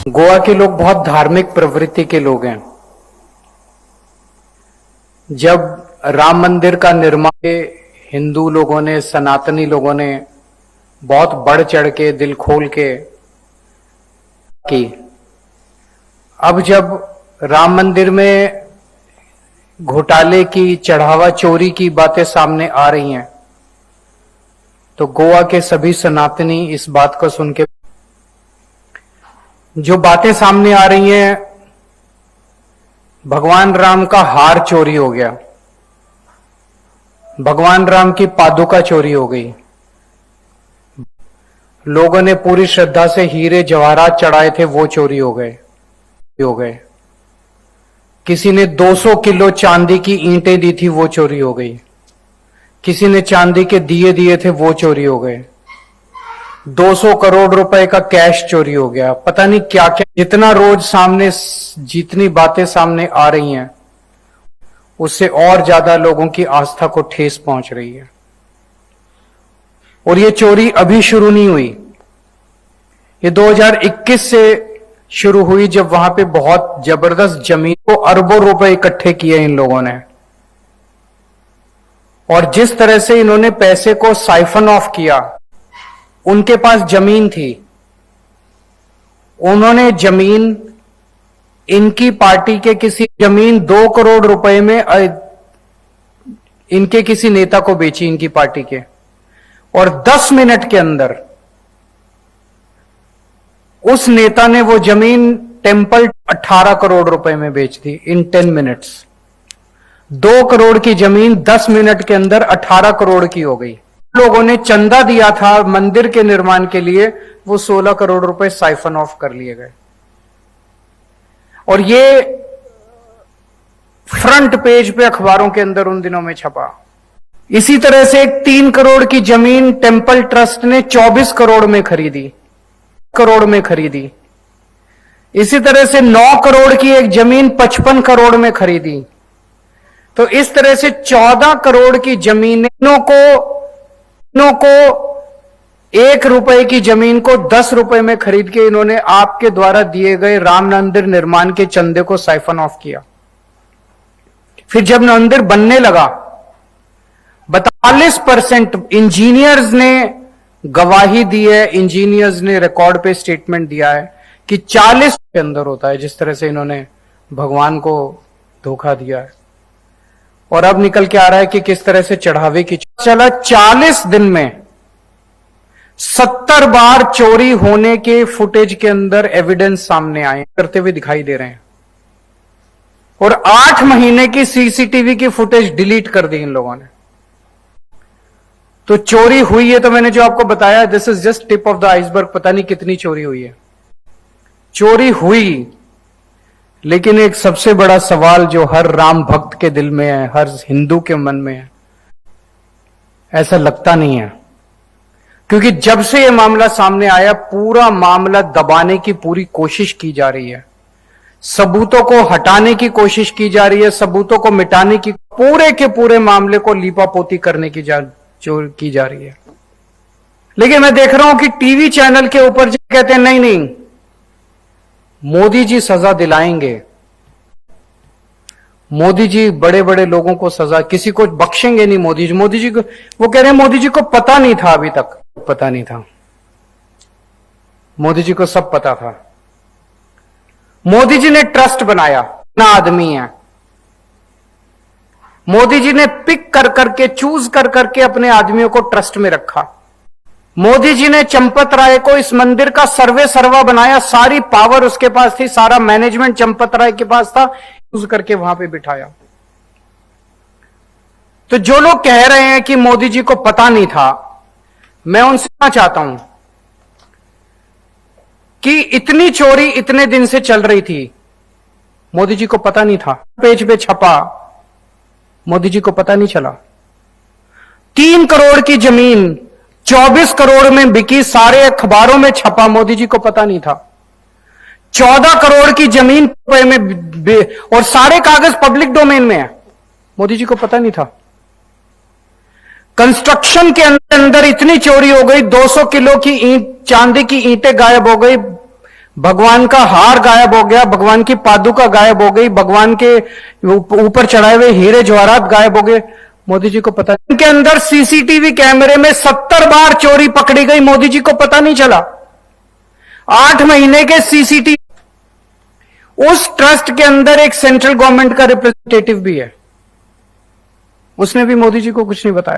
गोवा के लोग बहुत धार्मिक प्रवृत्ति के लोग हैं। जब राम मंदिर का निर्माण हिंदू लोगों ने, सनातनी लोगों ने बहुत बढ़ चढ़ के, दिल खोल के की। अब जब राम मंदिर में घोटाले की, चढ़ावा चोरी की बातें सामने आ रही हैं, तो गोवा के सभी सनातनी इस बात को सुन के, जो बातें सामने आ रही हैं, भगवान राम का हार चोरी हो गया, भगवान राम की पादुका चोरी हो गई, लोगों ने पूरी श्रद्धा से हीरे जवाहरात चढ़ाए थे वो चोरी हो गए, किसी ने 200 किलो चांदी की ईंटें दी थी वो चोरी हो गई, किसी ने चांदी के दिए दिए थे वो चोरी हो गए, 200 करोड़ रुपए का कैश चोरी हो गया, पता नहीं क्या क्या। जितना रोज सामने, जितनी बातें सामने आ रही हैं, उससे और ज्यादा लोगों की आस्था को ठेस पहुंच रही है। और ये चोरी अभी शुरू नहीं हुई, ये 2021 से शुरू हुई, जब वहां पे बहुत जबरदस्त जमीन को अरबों रुपए इकट्ठे किए इन लोगों ने। और जिस तरह से इन्होंने पैसे को साइफन ऑफ किया, उनके पास जमीन थी, उन्होंने जमीन, इनकी पार्टी के किसी जमीन 2 करोड़ रुपए में इनके किसी नेता को बेची, इनकी पार्टी के, और 10 मिनट के अंदर उस नेता ने वो जमीन टेम्पल 18 करोड़ रुपए में बेच दी इन 10 मिनट्स। 2 करोड़ की जमीन 10 मिनट के अंदर 18 करोड़ की हो गई। लोगों ने चंदा दिया था मंदिर के निर्माण के लिए, वो 16 करोड़ रुपए साइफन ऑफ कर लिए गए। और ये फ्रंट पेज पे अखबारों के अंदर उन दिनों में छपा। इसी तरह से एक 3 करोड़ की जमीन टेम्पल ट्रस्ट ने 24 करोड़ में खरीदी, इसी तरह से 9 करोड़ की एक जमीन 55 करोड़ में खरीदी। तो इस तरह से 14 करोड़ की जमीनों को 1 रुपए की जमीन को 10 रुपए में खरीद के इन्होंने आपके द्वारा दिए गए राम मंदिर निर्माण के चंदे को साइफन ऑफ किया। फिर जब मंदिर बनने लगा, 42% इंजीनियर्स ने गवाही दी है, इंजीनियर्स ने रिकॉर्ड पे स्टेटमेंट दिया है कि 40 के अंदर होता है, जिस तरह से इन्होंने भगवान को धोखा दिया है। और अब निकल के आ रहा है कि किस तरह से चढ़ावे की चला। 40 दिन में 70 बार चोरी होने के फुटेज के अंदर एविडेंस सामने आए, करते हुए दिखाई दे रहे हैं। और 8 महीने की सीसीटीवी की फुटेज डिलीट कर दी इन लोगों ने। तो चोरी हुई है, तो मैंने जो आपको बताया, this is just tip of the iceberg. पता नहीं कितनी चोरी हुई है। चोरी हुई, लेकिन एक सबसे बड़ा सवाल जो हर राम भक्त के दिल में है, हर हिंदू के मन में है, ऐसा लगता नहीं है, क्योंकि जब से यह मामला सामने आया, पूरा मामला दबाने की पूरी कोशिश की जा रही है, सबूतों को हटाने की कोशिश की जा रही है, सबूतों को मिटाने की, पूरे के पूरे मामले को लीपापोती करने की की जा रही है। लेकिन मैं देख रहा हूं कि टीवी चैनल के ऊपर जो कहते हैं नहीं, मोदी जी सजा दिलाएंगे, मोदी जी बड़े बड़े लोगों को सजा, किसी को बख्शेंगे नहीं मोदी जी को। वो कह रहे हैं मोदी जी को पता नहीं था, अभी तक पता नहीं था, मोदी जी को सब पता था। मोदी जी ने ट्रस्ट बनाया, ना आदमी है, मोदी जी ने पिक कर करके, चूज कर करके अपने आदमियों को ट्रस्ट में रखा। मोदी जी ने चंपत राय को इस मंदिर का सर्वा बनाया, सारी पावर उसके पास थी, सारा मैनेजमेंट चंपत राय के पास था, यूज करके वहां पे बिठाया। तो जो लोग कह रहे हैं कि मोदी जी को पता नहीं था, मैं उनसे कहना चाहता हूं कि इतनी चोरी इतने दिन से चल रही थी, मोदी जी को पता नहीं था, पेज पे छपा, मोदी जी को पता नहीं चला। 3 करोड़ की जमीन 24 करोड़ में बिकी, सारे अखबारों में छपा, मोदी जी को पता नहीं था। 14 करोड़ की जमीन में, और सारे कागज पब्लिक डोमेन में है, मोदी जी को पता नहीं था। कंस्ट्रक्शन के अंदर इतनी चोरी हो गई, 200 किलो की ईंट, चांदी की ईंटें गायब हो गई, भगवान का हार गायब हो गया, भगवान की पादुका गायब हो गई, भगवान के ऊपर चढ़ाए हुए हीरे जवाहरात गायब हो गए। मोदी जी को पता, इनके अंदर सीसीटीवी कैमरे में 70 बार चोरी पकड़ी गई, मोदी जी को पता नहीं चला। 8 महीने के सीसीटीवी। उस ट्रस्ट के अंदर एक सेंट्रल गवर्नमेंट का रिप्रेजेंटेटिव भी है, उसने भी मोदी जी को कुछ नहीं बताया।